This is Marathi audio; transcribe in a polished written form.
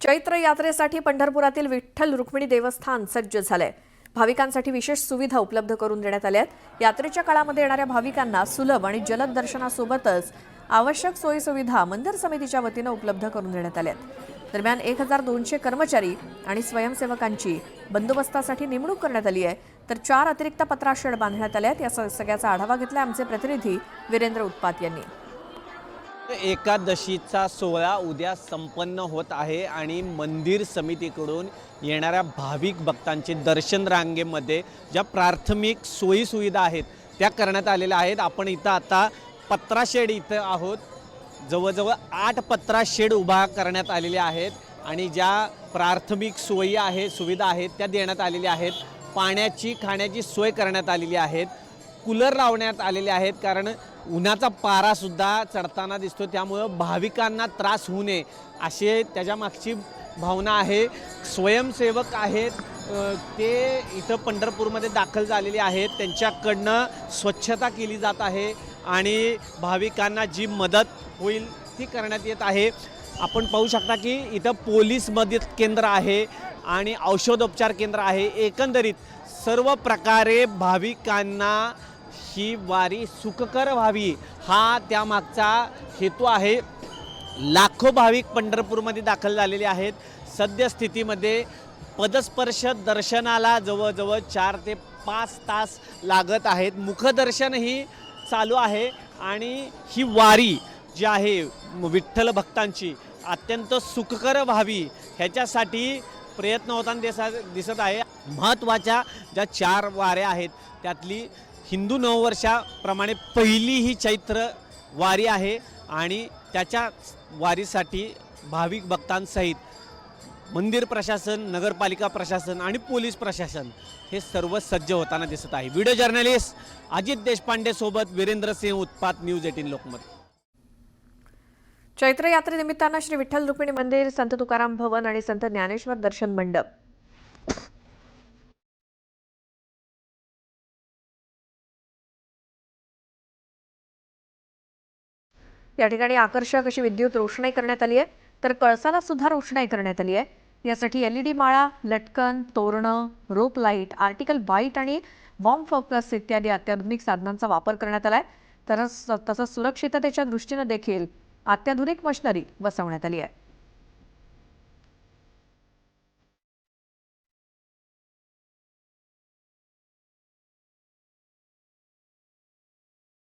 चैत्र यात्रेसाठी पंढरपुरातील विठ्ठल रुक्मिणी देवस्थान सज्ज झालंय। भाविकांसाठी विशेष सुविधा उपलब्ध करून देण्यात आल्या आहेत। यात्रेच्या काळामध्ये येणाऱ्या भाविकांना सुलभ आणि जलद दर्शनासोबतच आवश्यक सोयीसुविधा मंदिर समितीच्या वतीने उपलब्ध करून देण्यात आल्या आहेत। दरम्यान 1200 कर्मचारी आणि स्वयंसेवकांची बंदोबस्तासाठी नेमणूक करण्यात आली आहे, तर 4 अतिरिक्त पत्रा शेड बांधण्यात आले आहेत। या सगळ्याचा आढावा घेतला आमचे प्रतिनिधी वीरेंद्र उत्पात यांनी। एकादशीचा सोहळा उद्या संपन्न होत आहे आणि मंदिर समितीकडून येणाऱ्या भाविक भक्तांचे दर्शन रांगेमध्ये ज्या प्राथमिक सोयी सुविधा आहेत त्या करण्यात आलेल्या आहेत। आपण इथं आता पत्रा शेड इथं आहोत। जवळजवळ 8 पत्रा शेड उभा करण्यात आलेले आहेत आणि ज्या प्राथमिक सोयी आहेत सुविधा आहेत त्या देण्यात आलेल्या आहेत। पाण्याची खाण्याची सोय करण्यात आलेली आहे। कूलर लावण्यात आलेले आहेत कारण उन्हाचा पारा सुद्धा चढताना दिसतो, त्यामुळे भाविकांना त्रास होऊ नये असे त्याच्या मागची भावना आहे। स्वयंसेवक आहेत ते इथं पंढरपूरमध्ये दाखल झालेले आहेत, त्यांच्याकडनं स्वच्छता केली जात आहे आणि भाविकांना जी मदत होईल ती करण्यात येत आहे। आपण पाहू शकता की इथं पोलीस मदत केंद्र आहे आणि औषधोपचार केंद्र आहे। एकंदरीत सर्व प्रकारे भाविकांना ही वारी सुखकर व्हावी हा त्यामागचा हेतू आहे। लाखो भाविक पंढरपूरमध्ये दाखल झालेले आहेत। सद्यस्थितीमध्ये पदस्पर्श दर्शनाला जवळजवळ 4 ते 5 तास लागत आहेत। मुखदर्शनही चालू आहे आणि ही वारी जी आहे विठ्ठल भक्तांची अत्यंत सुखकर व्हावी ह्याच्यासाठी प्रयत्न होताना दिसत आहे। महत्त्वाच्या ज्या 4 वाऱ्या आहेत त्यातली हिंदू नववर्षाप्रमाणे पहिली ही चैत्र वारी आहे आणि त्याच्या वारीसाठी भाविक भक्तांसहित मंदिर प्रशासन, नगरपालिका प्रशासन आणि पोलीस प्रशासन हे सर्व सज्ज होताना दिसत आहे। व्हिडिओ जर्नलिस्ट अजित देशपांडे सोबत वीरेंद्र सिंह उत्पात, न्यूज 18 लोकमत। चैत्र यात्रेनिमित्तानं श्री विठ्ठल रुक्मिणी मंदिर, संत तुकाराम भवन आणि संत ज्ञानेश्वर दर्शन मंडप या ठिकाणी आकर्षक अशी विद्युत रोषणाई करण्यात आली आहे, तर कळसाला सुद्धा रोषणाई करण्यात आली आहे। यासाठी LED माळा, लटकन, तोरणं, रोप लाईट, आर्टिकल बाईट आणि बॉम्ब फोकस इत्यादी अत्याधुनिक साधनांचा वापर करण्यात आलाय। तसंच सुरक्षिततेच्या दृष्टीने देखील अत्याधुनिक मशिनरी बसवण्यात आली आहे।